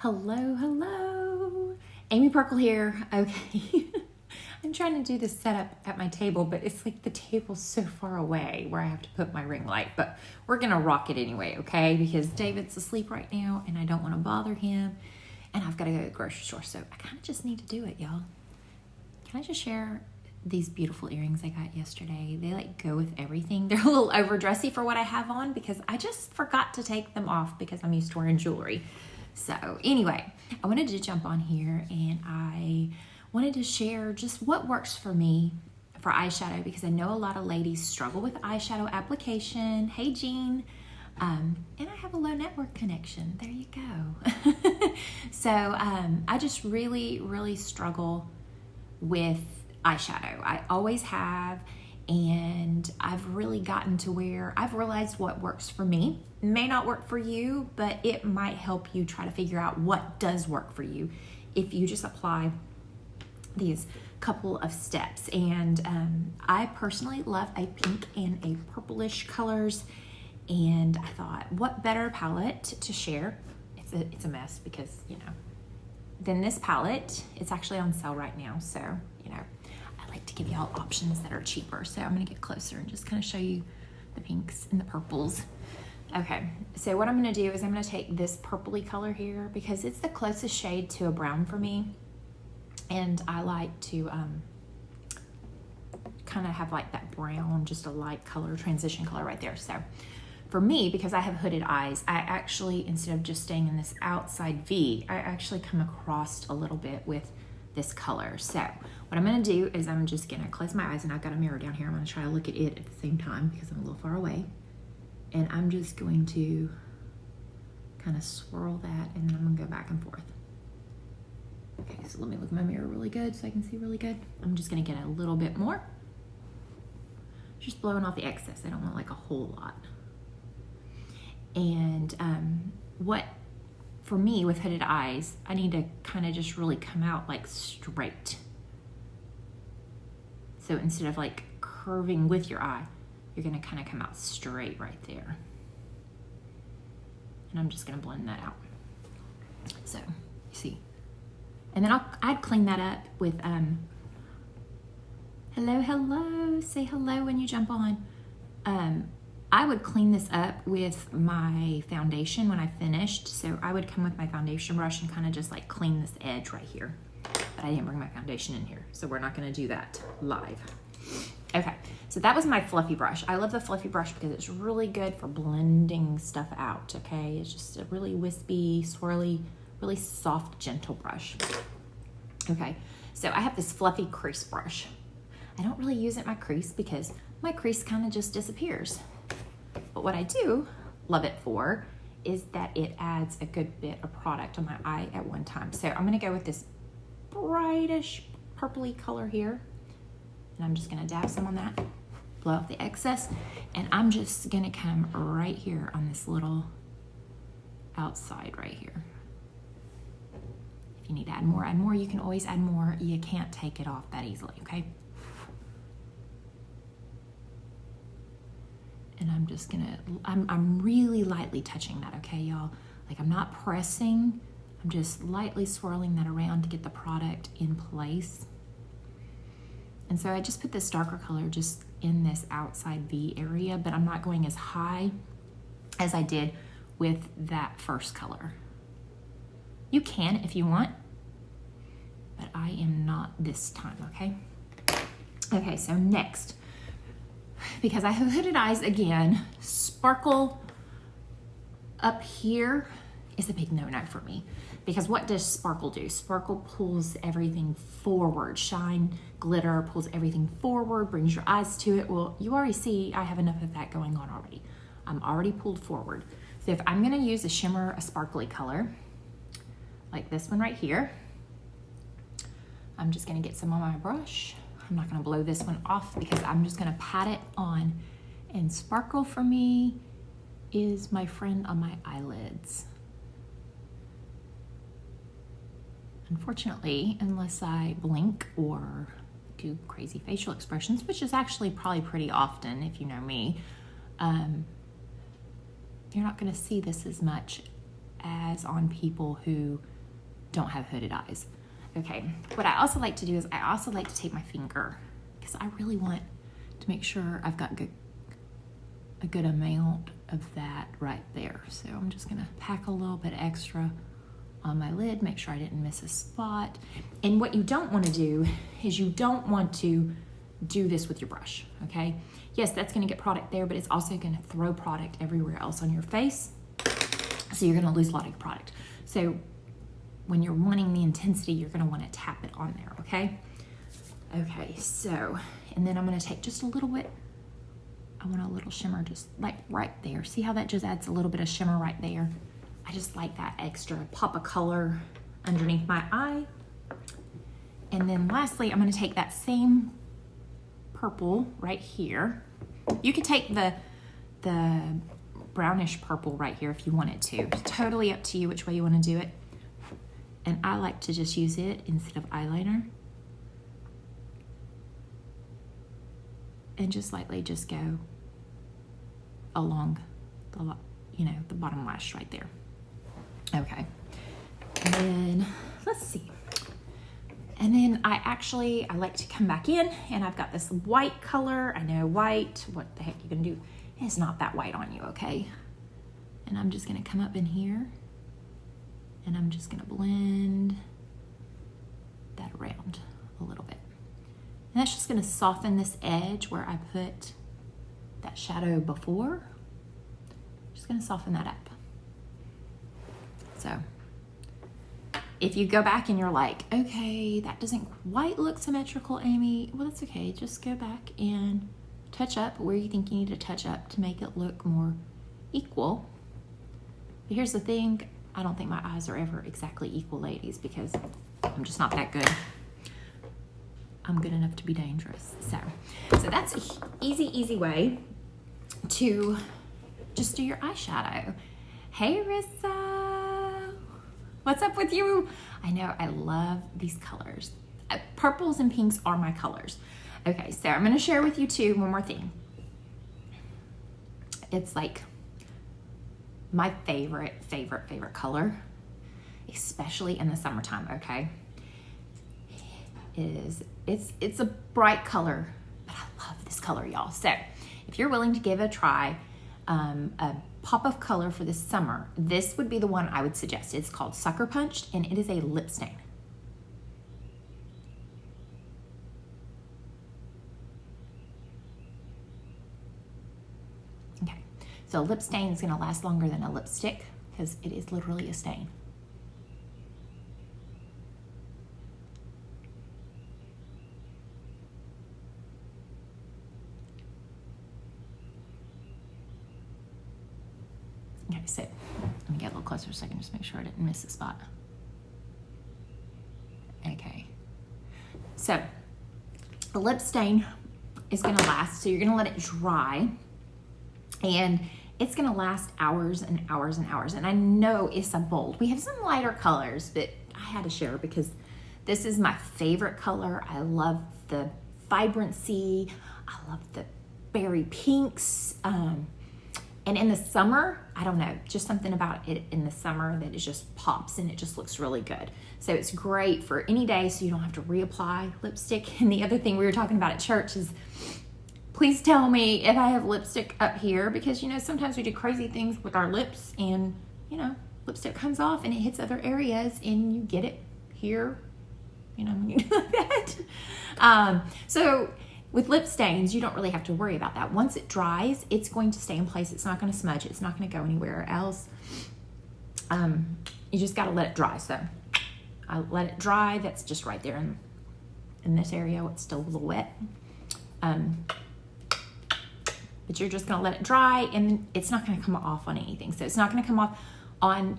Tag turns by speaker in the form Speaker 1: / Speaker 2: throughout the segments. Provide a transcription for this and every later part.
Speaker 1: Hello, hello. Amy Perkle here. Okay. I'm trying to do this setup at my table, but it's like the table's so far away where I have to put my ring light, but we're going to rock it anyway, okay? Because David's asleep right now and I don't want to bother him and I've got to go to the grocery store. So I kind of just need to do it, y'all. Can I just share these beautiful earrings I got yesterday? They like go with everything. They're a little overdressy for what I have on because I just forgot to take them off because I'm used to wearing jewelry. So anyway, I wanted to jump on here and I wanted to share just what works for me for eyeshadow because I know a lot of ladies struggle with eyeshadow application. Hey, Jean. And I have a low network connection. There you go. So I just really struggle with eyeshadow. I always have, and I've really gotten to where I've realized what works for me. It may not work for you, but it might help you try to figure out what does work for you if you just apply these couple of steps. And I personally love a pink and a purplish colors, and I thought what better palette to share. It's a mess because, you know, then this palette, it's actually on sale right now, so you know, I like to give y'all options that are cheaper. So I'm gonna get closer and just kind of show you the pinks and the purples. Okay, so what I'm gonna do is I'm gonna take this purpley color here because it's the closest shade to a brown for me. And I like to kind of have like that brown, just a light color, transition color right there. So for me, because I have hooded eyes, I actually, instead of just staying in this outside V, I actually come across a little bit with this color. So what I'm gonna do is I'm just gonna close my eyes, and I've got a mirror down here. I'm gonna try to look at it at the same time because I'm a little far away. And I'm just going to kind of swirl that, and then I'm gonna go back and forth. Okay, so let me look at my mirror really good so I can see really good. I'm just gonna get a little bit more. Just blowing off the excess. I don't want like a whole lot. And what, for me with hooded eyes, I need to kind of just really come out like straight. So instead of like curving with your eye, you're gonna kind of come out straight right there. And I'm just gonna blend that out. So, you see. And then I'd clean that up with, hello, say hello when you jump on. I would clean this up with my foundation when I finished. So I would come with my foundation brush and kind of just like clean this edge right here. But I didn't bring my foundation in here, so we're not gonna do that live. Okay, so that was my fluffy brush. I love the fluffy brush because it's really good for blending stuff out, okay? It's just a really wispy, swirly, really soft, gentle brush. Okay, so I have this fluffy crease brush. I don't really use it in my crease because my crease kind of just disappears. But what I do love it for is that it adds a good bit of product on my eye at one time. So I'm gonna go with this brightish purpley color here. And I'm just gonna dab some on that, blow off the excess. And I'm just gonna come right here on this little outside right here. If you need to add more, you can always add more. You can't take it off that easily, okay? And I'm just gonna, I'm really lightly touching that, okay, y'all? Like I'm not pressing, I'm just lightly swirling that around to get the product in place. And so I just put this darker color just in this outside V area, but I'm not going as high as I did with that first color. You can if you want, but I am not this time, okay? Okay, so next, because I have hooded eyes again, sparkle up here is a big no-no for me. Because what does sparkle do? Sparkle pulls everything forward. Shine, glitter, pulls everything forward, brings your eyes to it. Well, you already see I have enough of that going on already. I'm already pulled forward. So if I'm gonna use a shimmer, a sparkly color, like this one right here, I'm just gonna get some on my brush. I'm not gonna blow this one off because I'm just gonna pat it on. And sparkle for me is my friend on my eyelids. Unfortunately, unless I blink or do crazy facial expressions, which is actually probably pretty often if you know me, you're not gonna see this as much as on people who don't have hooded eyes. Okay, what I also like to do is I also like to take my finger, because I really want to make sure I've got a good amount of that right there. So I'm just gonna pack a little bit extra on my lid, make sure I didn't miss a spot. And what you don't want to do is you don't want to do this with your brush, okay? Yes, that's gonna get product there, but it's also gonna throw product everywhere else on your face. So you're gonna lose a lot of your product. So when you're wanting the intensity, you're gonna wanna tap it on there, okay? Okay, so, and then I'm gonna take just a little bit, I want a little shimmer just like right there. See how that just adds a little bit of shimmer right there? I just like that extra pop of color underneath my eye. And then lastly, I'm gonna take that same purple right here. You could take the brownish purple right here if you wanted to. It's totally up to you which way you wanna do it. And I like to just use it instead of eyeliner. And just lightly just go along the, the bottom lash right there. Okay, and then let's see. And then I like to come back in, and I've got this white color. I know white, what the heck you gonna do? It's not that white on you, okay? And I'm just gonna come up in here, and I'm just gonna blend that around a little bit. And that's just gonna soften this edge where I put that shadow before. Just gonna soften that up. So if you go back and you're like, okay, that doesn't quite look symmetrical, Amy, well, that's okay. Just go back and touch up where you think you need to touch up to make it look more equal. But here's the thing, I don't think my eyes are ever exactly equal, ladies, because I'm just not that good. I'm good enough to be dangerous. So that's an easy way to just do your eyeshadow. Hey, Rissa, what's up with you? I know, I love these colors. Purples and pinks are my colors. Okay, so I'm gonna share with you too one more thing. It's like my favorite color, especially in the summertime, okay? It's a bright color, but I love this color, y'all. So if you're willing to give it a try, a pop of color for this summer, this would be the one I would suggest. It's called Sucker Punched, and it is a lip stain. Okay, so a lip stain is gonna last longer than a lipstick because it is literally a stain. Okay, so let me get a little closer so I can just make sure I didn't miss a spot. Okay, so the lip stain is gonna last, so you're gonna let it dry, and it's gonna last hours and hours and hours. And I know it's a bold. We have some lighter colors, but I had to share because this is my favorite color. I love the vibrancy. I love the berry pinks. And in the summer, I don't know, just something about it in the summer that it just pops and it just looks really good. So it's great for any day, so you don't have to reapply lipstick. And the other thing we were talking about at church is, please tell me if I have lipstick up here, because sometimes we do crazy things with our lips and lipstick comes off and it hits other areas and you get it here, when you do that. So with lip stains, you don't really have to worry about that. Once it dries, it's going to stay in place. It's not going to smudge. It's not going to go anywhere else. You just got to let it dry. So I let it dry. That's just right there in this area. It's still a little wet. But you're just going to let it dry, and it's not going to come off on anything. So it's not going to come off on,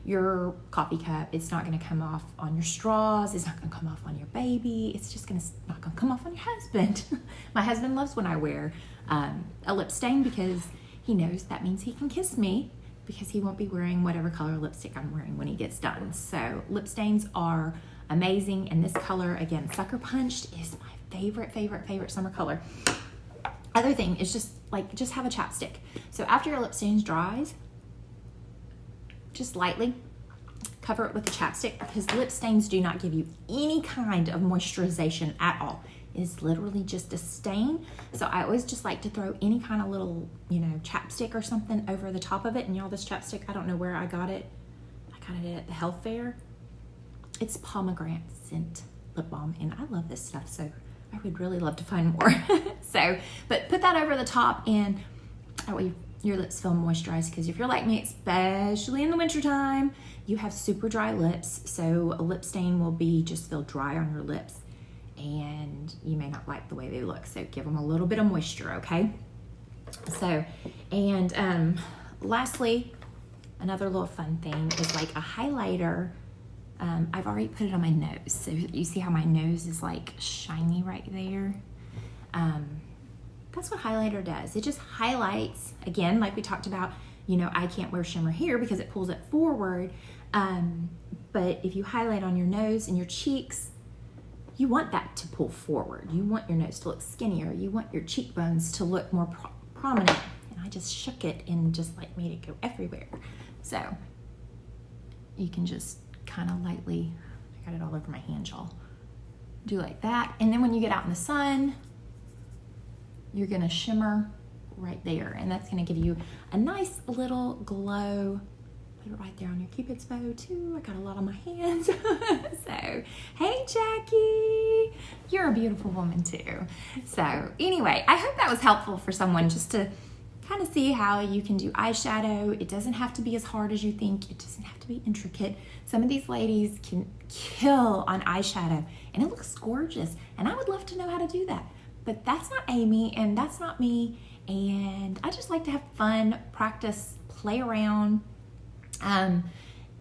Speaker 1: your coffee cup. It's not going to come off on your straws. It's not going to come off on your baby. It's just not going to come off on your husband. My husband loves when I wear a lip stain because he knows that means he can kiss me, because he won't be wearing whatever color lipstick I'm wearing when he gets done. So lip stains are amazing. And this color, again, Sucker Punched, is my favorite summer color. Other thing is just have a chapstick. So after your lip stain dries, just lightly cover it with a chapstick because lip stains do not give you any kind of moisturization at all. It is literally just a stain. So I always just like to throw any kind of little, you know, chapstick or something over the top of it. And y'all, this chapstick, I don't know where I got it. I got it at the health fair. It's pomegranate scent lip balm, and I love this stuff, so I would really love to find more. So, but put that over the top, and that way your lips feel moisturized, because if you're like me, especially in the wintertime, you have super dry lips, so a lip stain will just feel dry on your lips, and you may not like the way they look, so give them a little bit of moisture, okay? So, and lastly, another little fun thing is like a highlighter. I've already put it on my nose, so you see how my nose is like shiny right there. That's what highlighter does. It just highlights, again, like we talked about, you know, I can't wear shimmer here because it pulls it forward, but if you highlight on your nose and your cheeks, you want that to pull forward. You want your nose to look skinnier. You want your cheekbones to look more prominent. And I just shook it and just like made it go everywhere. So you can just kind of lightly, I got it all over my hand, y'all. Do like that. And then when you get out in the sun, you're gonna shimmer right there. And that's gonna give you a nice little glow. Put it right there on your Cupid's bow too. I got a lot on my hands. So, hey Jackie, you're a beautiful woman too. So anyway, I hope that was helpful for someone just to kind of see how you can do eyeshadow. It doesn't have to be as hard as you think. It doesn't have to be intricate. Some of these ladies can kill on eyeshadow and it looks gorgeous. And I would love to know how to do that. But that's not Amy and that's not me. And I just like to have fun, practice, play around. It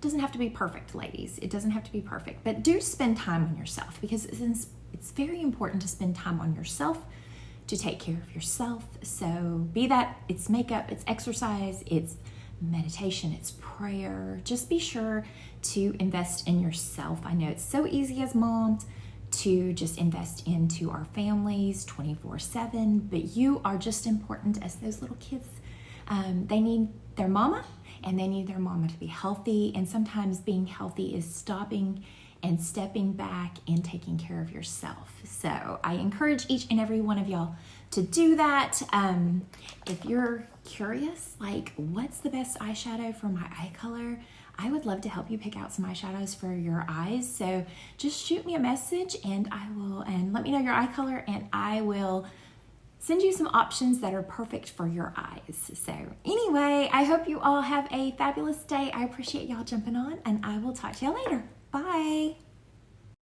Speaker 1: doesn't have to be perfect, ladies. It doesn't have to be perfect. But do spend time on yourself, because it's very important to spend time on yourself, to take care of yourself. So be that it's makeup, it's exercise, it's meditation, it's prayer. Just be sure to invest in yourself. I know it's so easy as moms to just invest into our families 24/7, but you are just important as those little kids. They need their mama, and they need their mama to be healthy. And sometimes being healthy is stopping and stepping back and taking care of yourself. So I encourage each and every one of y'all to do that. If you're curious, like what's the best eyeshadow for my eye color, I would love to help you pick out some eyeshadows for your eyes. So just shoot me a message and let me know your eye color, and I will send you some options that are perfect for your eyes. So anyway, I hope you all have a fabulous day. I appreciate y'all jumping on, and I will talk to y'all later. Bye.